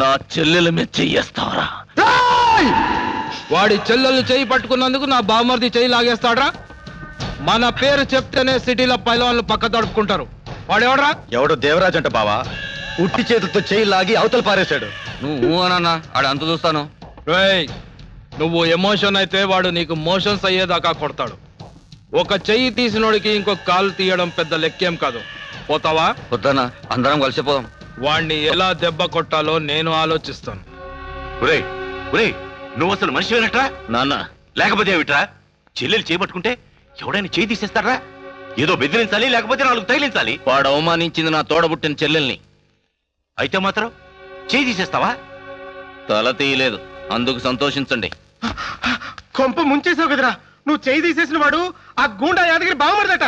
నా చెల్లెల మీద చెయ్యేస్తావరా? వాడి చెల్లెలు చెయ్యి పట్టుకున్నందుకు నా బామర్ది చెయ్యి లాగేస్తాడ్రా? మన పేరు చెప్తేనే సిటీలో పైలవాళ్ళు పక్క తడుపుకుంటారు. వాడెవడ్రా? ఎవడో దేవరాజ్ అంట బావా. ఉట్టి చేతులతో చెయ్యి లాగి అవతల పారేశాడు. నువ్వు అనన్నా ఆడ అంత చూస్తాను. నువ్వు ఎమోషన్ అయితే వాడు నీకు మోషన్స్ అయ్యేదాకా కొడతాడు. ఒక చెయ్యి తీసినోడికి ఇంకొక కాలు తీయడం పెద్ద లెక్కేం కాదు. పోతావా? వద్దనా, అందరం కలిసిపోదాం. వాణ్ణి ఎలా దెబ్బ కొట్టాలో నేను ఆలోచిస్తాను. నువ్వు అసలు మనిషివేనట్రా? నాన్న లేకపోతే ఏమిట్రా? చెల్లెలు చేపట్టుకుంటే ఎవడైనా చేయి తీసేస్తారా? ఏదో బెదిరించాలి, లేకపోతే నాలుగు తగిలించాలి. వాడు అవమానించింది నా తోడబుట్టిన చెల్లెల్ని. అయితే మాత్రం చేయి తీసేస్తావా? తల తీయలేదు, అందుకు సంతోషించండి. కొంప ముంచేసావు కదరా. నువ్వు చేయి తీసేసిన వాడు ఆ గూండా యాదగిరి బావమరిదట.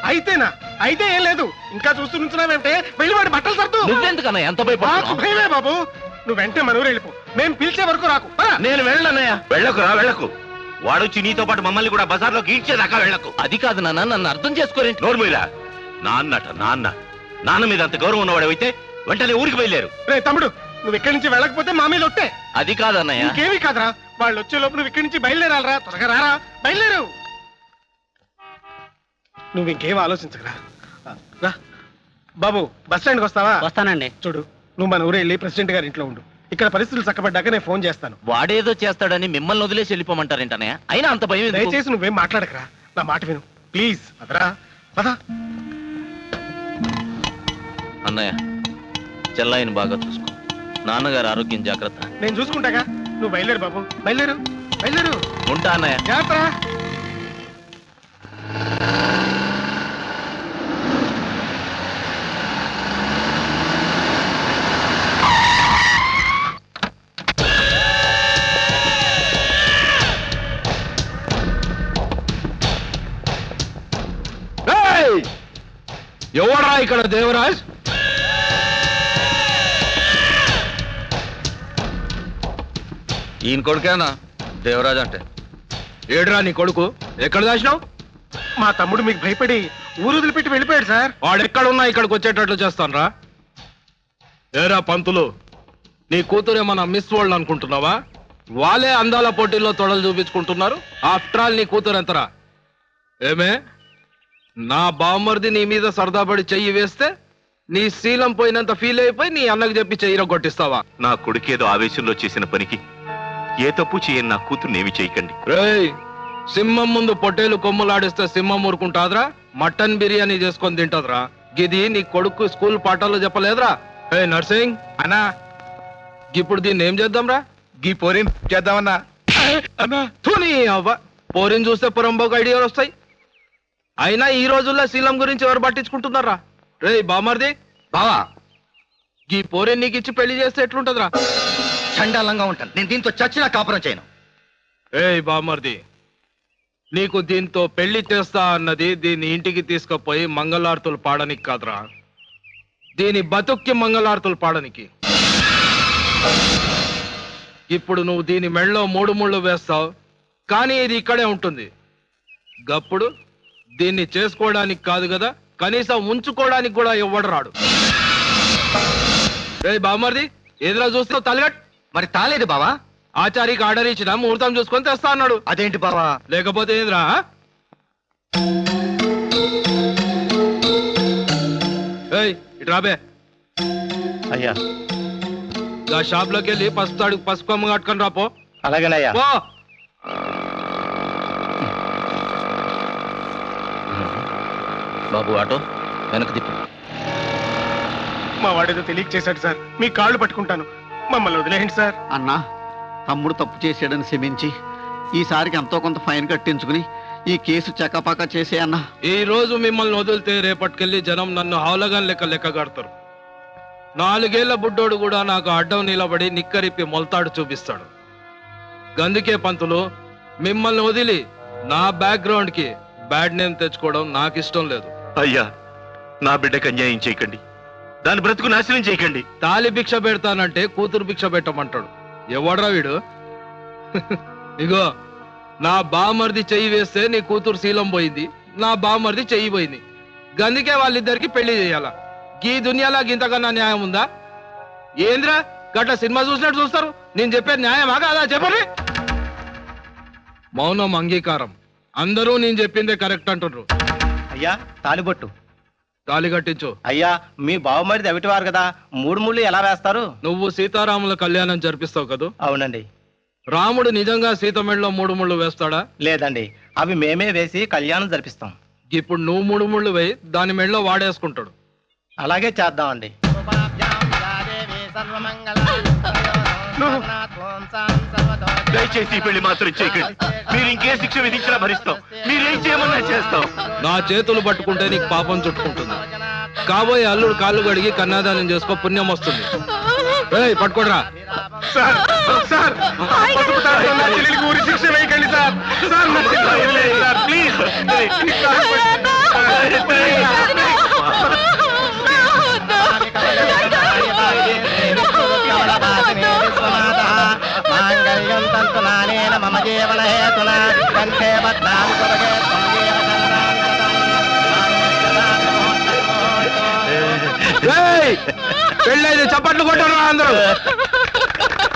అయితేనా? అయితే ఏం లేదు, ఇంకా చూస్తూ నుంచున్నావేంటే వెళ్ళి వాడి బట్టలు సర్దు. నువ్వెందుకన్నా ఎంత భయమే బాబు. నువ్వు వెంటనే మన ఊరు వెళ్ళిపో. మేము పిలిచే వరకు రాకు. నేను వెళ్ళనయ్యా. వెళ్ళకు. వాడొచ్చి నీతో పాటు మమ్మల్ని కూడా బజార్లోకి ఈడ్చేదాకా వెళ్ళకు. అది కాదు నాన్న, నన్ను అర్థం చేసుకోరేంటి? నోర్మీరా, నాన్న మీద అంత గౌరవం ఉన్నవాడైతే వెంటనే ఊరికి బయలుదేరు. రే తమ్ముడు, నువ్వు ఇక్కడి నుంచి వెళ్ళకపోతే మా మీద ఒట్టే. అది కాదన్నయ్య. ఇంకేమీ కాదురా, వాళ్ళు వచ్చే లోపు నువ్వు ఇక్కడి నుంచి బయలుదేరాలరా. త్వరగా రారా, బయలుదేరు. నువ్వు ఇంకేం ఆలోచించకరా. రా బాబు, బస్ స్టాండ్కి వస్తావా? వస్తానండి. చూడు, నువ్వు మన ఊరు వెళ్ళి ప్రెసిడెంట్ గారి ఇంట్లో ఉండు. ఇక్కడ పరిస్థితులు చక్కబడ్డాక నేను ఫోన్ చేస్తాను. వాడేదో చేస్తాడని మిమ్మల్ని వదిలేసి వెళ్ళిపోమంటారేంటన్నయ్య? అయినా అంత భయం. దయచేసి నువ్వేం మాట్లాడకరా, నా మాట విను ప్లీజ్. అదరా పదా. అన్నయ్య, చెల్లాయిని బాగా చూసుకో. నాన్నగారు ఆరోగ్యం జాగ్రత్త. నేను చూసుకుంటాగా, నువ్వు బయలుదేరు బాబు. బయలుదేరు. ఉంటా అన్నయ్య. జాగ్రత్త. ఎవడ్రా ఇక్కడ దేవరాజ్? ఈయన కొడుకేనా దేవరాజ్ అంటే? ఏడ్రా నీ కొడుకు? ఎక్కడ దాచినావు? మా తమ్ముడు మీకు భయపడి ఊరు వదిలిపెట్టి వెళ్ళిపోయాడు సార్. వాడెక్కడున్నా ఇక్కడికి వచ్చేటట్లు చేస్తాను. ఏరా పంతులు, నీ కూతురేమన్నా మిస్ వరల్డ్ అనుకుంటున్నావా? వాళ్ళే అందాల పోటీల్లో తొడలు చూపించుకుంటున్నారు. ఆఫ్టర్ ఆల్ నీ కూతురు ఎంతరా? ఏమే, నా బామ్మర్ది నీ మీద సరదాపడి చెయ్యి వేస్తే నీ శీలం పోయినంత ఫీల్ అయిపోయి నీ అన్నకు చెప్పి చెయ్యిలో కొట్టిస్తావా? నా కొడుకేదో ఆవేశంలో చేసిన పనికి ఏ తప్పు చేయని నా కూతుర్నేమి చేయకండి. రేయ్, సింహం ముందు పొట్టేలు కొమ్ములాడిస్తే సింహం ఊరుకుంటాదరా? మటన్ బిర్యానీ చేసుకొని తింటదరా? గిది నీ కొడుకు స్కూల్ పాఠాల్లో చెప్పలేదురా? ఏ నర్సింగ్ అన్నా, ఇప్పుడు దీన్ని ఏం చేద్దాంరా? గీ పోరిని చేద్దామన్నా. అన్నా తుని అవ్వ, పోరిని చూస్తే పురంబోకు ఐడియాలు వస్తాయి. అయినా ఈ రోజుల్లో శీలం గురించి ఎవరు పట్టించుకుంటున్నారా? రే బామర్ది, బావా, ఈ పోరిని నీకు ఇచ్చి పెళ్లి చేస్తే ఎట్లుంటదిరా? చండాలంగా ఉంటాను నేను. దీంతో చచ్చినా కాపురం చేయను. ఏయ్ బామర్ది, నీకు దీంతో పెళ్లి చేస్తా అన్నది దీన్ని ఇంటికి తీసుకుపోయి మంగళారతులు పాడనికి కాదురా, దీని బతుక్కి మంగళారతులు పాడనికి. ఇప్పుడు నువ్వు దీని మెళ్ళలో 3 ముళ్ళు వేస్తావు, కానీ ఇది ఇక్కడే ఉంటుంది. గప్పుడు దీన్ని చేసుకోవడానికి కాదు కదా, కనీసం ఉంచుకోవడానికి కూడా ఎవ్వడు రాడు. రే బామర్ది, ఎదురా చూస్తావు తలగట్. మరి తాలేదు బావా. ఆచారికి ఆర్డర్ ఇచ్చిన ముహూర్తం చూసుకొని తెస్తా అన్నాడు. అదేంటి బావా? లేకపోతే ఏంద్రా? ఇటు రాబే. అయ్యా, ఆ షాప్ లోకి వెళ్ళి పసుపు కొమ్మ కట్టుకొని రాపో. అలాగేనయ్యా. బాబు, ఆటో వెనక్కి తిప్పు. మా వాడేదో తెలియక చేశాడు సార్, మీ కాళ్ళు పట్టుకుంటాను, మమ్మల్ని వదిలేయండి సార్. అన్నా, తమ్ముడు తప్పు చేసాడని క్షమించి ఈసారికి ఎంతో కొంత ఫైన్ కట్టించుకుని ఈ కేసు చకాపాకా చేసే అన్నా. ఈ రోజు మిమ్మల్ని వదిలితే రేపటికెళ్ళి జనం నన్ను హౌలగాన్ లెక్క కడతారు. 4 ఏళ్ల బుడ్డోడు కూడా నాకు అడ్డం నిలబడి నిక్కరిప్పి మొలతాడు చూపిస్తాడు. గందుకే పంతులు, మిమ్మల్ని వదిలి నా బ్యాక్గ్రౌండ్ కి బ్యాడ్ నేమ్ తెచ్చుకోవడం నాకు ఇష్టం లేదు. అయ్యా, నా బిడ్డకు అన్యాయం చేయకండి, దాని బ్రతుకు నాశనం చేయకండి. తాలి భిక్ష పెడతానంటే కూతురు భిక్ష పెట్టమంటాడు. ఎవడ్రా వీడు? ఇగో, నా బామర్ది చెయ్యి వేస్తే నీ కూతురు శీలం పోయింది, నా బామర్ది చెయ్యి పోయింది. గందుకే వాళ్ళిద్దరికి పెళ్లి చేయాల. ఈ దునియాలో ఇంతకన్నా న్యాయం ఉందా? ఏంద్రా గట్ల సినిమా చూసినట్టు చూస్తారు. నేను చెప్పేది న్యాయమా కాదా చెప్పండి. మౌనం అంగీకారం. అందరూ నేను చెప్పిందే కరెక్ట్ అంటున్నారు. అయ్యా తాలిబొట్టు. తాళి కట్టించు. అయ్యా మీ బావమరిది ఎవిటివారు కదా, 3 ముళ్ళు ఎలా వేస్తారు? నువ్వు సీతారాముల కళ్యాణం జరిపిస్తావు కదూ? అవునండి. రాముడు నిజంగా సీత మెడలో 3 ముళ్ళు వేస్తాడా? లేదండి, అవి మేమే వేసి కళ్యాణం జరిపిస్తాం. ఇప్పుడు నువ్వు 3 ముళ్ళు వేయి, దాని మెడలో వాడేసుకుంటాడు. అలాగే చేద్దామండి. దయచేసి ఈ పెళ్లి మాత్రం చేయకండి. మీరు ఇంకే శిక్ష విధించినా భరిస్తాం. మీరేం చేయమన్నా చేస్తాం. నా చేతులు పట్టుకుంటే నీకు పాపం చుట్టుకుంటుంది. కాబోయే అల్లుడు కాళ్ళు కడిగి కన్యాదానం చేసుకో, పుణ్యం వస్తుంది. పట్టుకోడరా. శిక్ష వేయకండి సార్. ప్లీజ్ మమ జీవన హేతున కంఠే బద్ధామి పెళ్ళైంది, చప్పట్లు కొట్టరా అందరూ.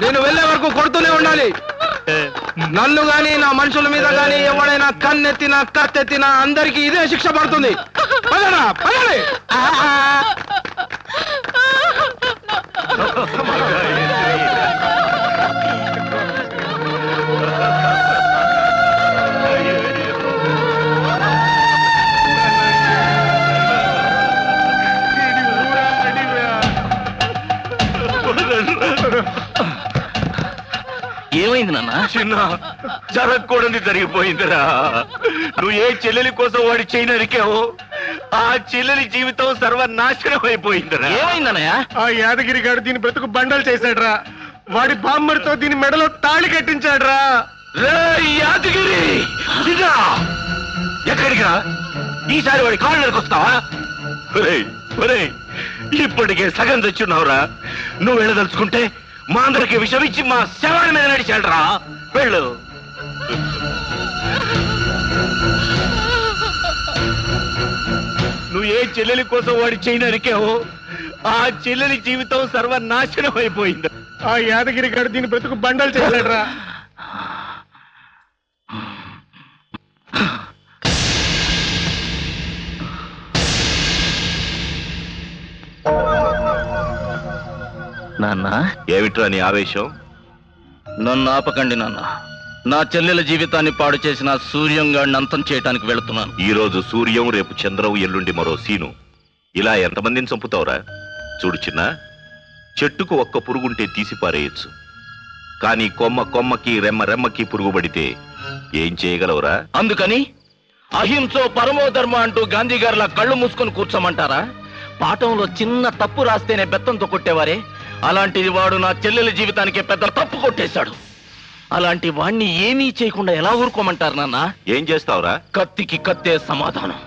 నేను వెళ్ళే వరకు కొడుతూనే ఉండాలి. నన్ను గాని నా మనుషుల మీద గాని ఎవడైనా కన్నెత్తినా కత్తెత్తినా అందరికి ఇదే శిక్ష పడుతుంది. పదరా పదండి. ఏమైంది నాన్న? చిన్న జరగకూడదు జరిగిపోయిందిరా. నువ్వు ఏ చెల్లెలి కోసం వాడి చేయి నరికావు, ఆ చెల్లెలి జీవితం సర్వనాశనం అయిపోయిందిరా. ఏమైందన్నయ్య? ఆ యాదగిరి గారు దీని బ్రతుకు బండలు చేశాడ్రా. వాడి బామ్మడితో దీని మెడలో తాళి కట్టించాడ్రా. యాదగిరి ఎక్కడికి? ఈసారి వాడి కాళ్ళు నరికొస్తావా? ఇప్పటికే సగం తెచ్చున్నావురా. నువ్వు వెళ్ళదలుచుకుంటే మా అందరికి విషం ఇచ్చి మా శవాల మీద నడిచాడరా. వెళ్ళు. నువ్వు ఏ చెల్లెలి కోసం వాడి చేయి నరికావో, ఆ చెల్లెలి జీవితం సర్వనాశనం అయిపోయింది. ఆ యాదగిరి గారు దీని బ్రతుకు బండలు చేశాడ్రా. నాన్న, ఏమిట్రా నీ ఆవేశం? నన్ను ఆపకండి నాన్న. నా చెల్లెల జీవితాన్ని పాడు చేసిన సూర్యంగాడిని అంతం చేయడానికి వెళుతున్నాను. ఈ రోజు సూర్యం, రేపు చంద్రం, ఎల్లుండి మరో సీను. ఇలా ఎంతమందిని చంపుతావురా? చూడు చిన్న, చెట్టుకు ఒక్క పురుగుంటే తీసి పారేయచ్చు, కానీ కొమ్మ కొమ్మకి రెమ్మ రెమ్మకి పురుగు పడితే ఏం చేయగలవురా? అందుకని అహింసో పరమో ధర్మ అంటూ గాంధీ గారిలా కళ్ళు మూసుకొని కూర్చోమంటారా? పాఠంలో చిన్న తప్పు రాస్తేనే బెత్తంతో కొట్టేవారే, అలాంటిది వాడు నా చెల్లెల జీవితానికి పెద్ద తప్పు కొట్టేశాడు. అలాంటి వాణ్ణి ఏమీ చేయకుండా ఎలా ఊరుకోమంటారు నాన్న? ఏం చేస్తావురా? కత్తికి కత్తే సమాధానం.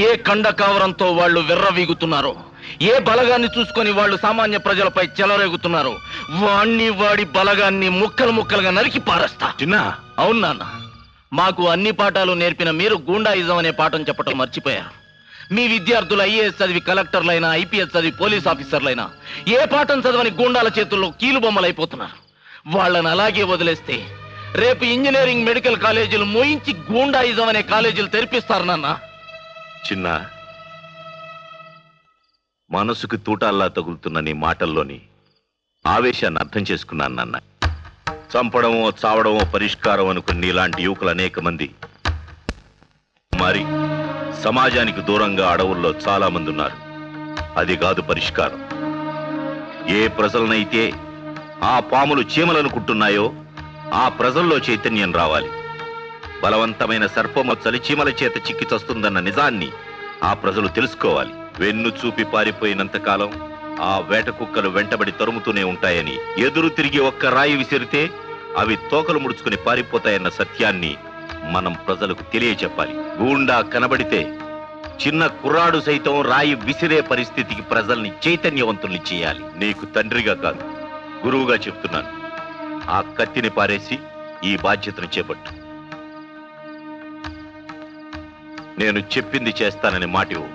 ఏ కండకావరంతో వాళ్ళు విర్రవీగుతున్నారో, ఏ బలగాన్ని చూసుకొని వాళ్ళు సామాన్య ప్రజలపై చెలరేగుతున్నారో, వాణ్ణి వాడి బలగాన్ని ముక్కలు ముక్కలుగా నరికి పారేస్తా. చిన్న, అవును నాన్న, మాకు అన్ని పాఠాలు నేర్పిన మీరు గూండాయిజం అనే పాఠం చెప్పడం మర్చిపోయారు. మీ విద్యార్థులు ఐఏఎస్ చదివి కలెక్టర్లైనా, ఐపీఎస్ చదివి పోలీస్ ఆఫీసర్లైనా ఏ పాఠం చదవని గూండాల చేతుల్లో కీలుబొమ్మలైపోతున్నారు. వాళ్ళని అలాగే వదిలేస్తే రేపు ఇంజనీరింగ్, మెడికల్ కాలేజీలు మోయించి గూండాయిజం అనే కాలేజీలు తెరిపిస్తారు నాన్న. చిన్న, మనసుకు తూటాల్లా తగులుతున్న నీ మాటల్లోని ఆవేశాన్ని అర్థం చేసుకున్నాను నాన్న. చంపడమో చావడమో పరిష్కారం అనుకుని ఇలాంటి యువకులు అనేక మంది మరి సమాజానికి దూరంగా అడవుల్లో చాలా మంది ఉన్నారు. అది కాదు పరిష్కారం. ఏ ప్రజలనైతే ఆ పాములు చీమలనుకుంటున్నాయో ఆ ప్రజల్లో చైతన్యం రావాలి. బలవంతమైన సర్పము చలిచీమల చేత చిక్కి చస్తుందన్న నిజాన్ని ఆ ప్రజలు తెలుసుకోవాలి. వెన్ను చూపి పారిపోయినంతకాలం ఆ వేట కుక్కలు వెంటబడి తరుముతూనే ఉంటాయని, ఎదురు తిరిగి ఒక్క రాయి విసిరితే అవి తోకలు ముడుచుకుని పారిపోతాయన్న సత్యాన్ని మనం ప్రజలకు తెలియచెప్పాలి. గూండా కనబడితే చిన్న కుర్రాడు సైతం రాయి విసిరే పరిస్థితికి ప్రజల్ని చైతన్యవంతుల్ని చేయాలి. నీకు తండ్రిగా కాదు, గురువుగా చెప్తున్నాను. ఆ కత్తిని పారేసి ఈ బాధ్యతను చేపట్టు. నేను చెప్పింది చేస్తానని మాట ఇవ్వు.